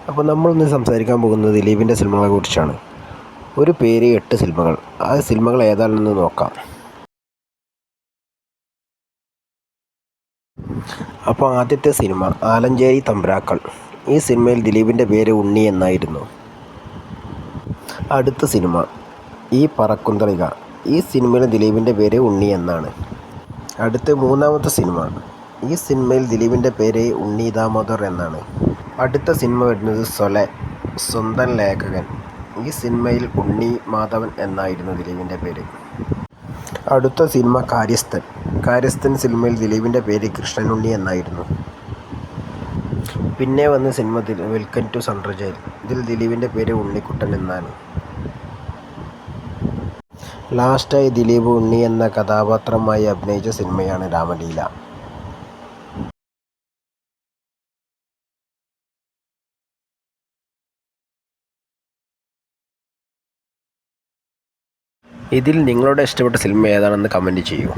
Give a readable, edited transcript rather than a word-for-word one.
അപ്പോൾ നമ്മളിന്ന് സംസാരിക്കാൻ പോകുന്നത് ദിലീപിൻ്റെ സിനിമകളെക്കുറിച്ചാണ്. ഒരു പേര് 8 സിനിമകൾ. ആ സിനിമകൾ ഏതാണെന്ന് നോക്കാം. അപ്പോൾ ആദ്യത്തെ സിനിമ ആലഞ്ചേരി തമ്പുരാക്കൾ. ഈ സിനിമയിൽ ദിലീപിൻ്റെ പേര് ഉണ്ണി എന്നായിരുന്നു. അടുത്ത സിനിമ ഈ പറക്കുന്തളിക. ഈ സിനിമയിൽ ദിലീപിൻ്റെ പേര് ഉണ്ണി എന്നാണ്. അടുത്ത മൂന്നാമത്തെ സിനിമ. ഈ സിനിമയിൽ ദിലീപിൻ്റെ പേര് ഉണ്ണി ദാമോദർ എന്നാണ്. അടുത്ത സിനിമ വരുന്നത് സൊലെ, സ്വന്തം ലേഖകൻ. ഈ സിനിമയിൽ ഉണ്ണി മാധവൻ എന്നായിരുന്നു ദിലീപിൻ്റെ പേര്. അടുത്ത സിനിമ കാര്യസ്ഥൻ. കാര്യസ്ഥൻ സിനിമയിൽ ദിലീപിൻ്റെ പേര് കൃഷ്ണനുണ്ണി എന്നായിരുന്നു. പിന്നെ വന്ന cinema welcome to central jail. ഇതിൽ ദിലീപിൻ്റെ പേര് ഉണ്ണിക്കുട്ടൻ എന്നാണ്. ലാസ്റ്റായി ദിലീപ് ഉണ്ണി എന്ന കഥാപാത്രമായി അഭിനയിച്ച സിനിമയാണ് രാമലീല. ഇതിൽ നിങ്ങളുടെ ഇഷ്ടപ്പെട്ട സിനിമ ഏതാണെന്ന് കമൻറ്റ് ചെയ്യൂ.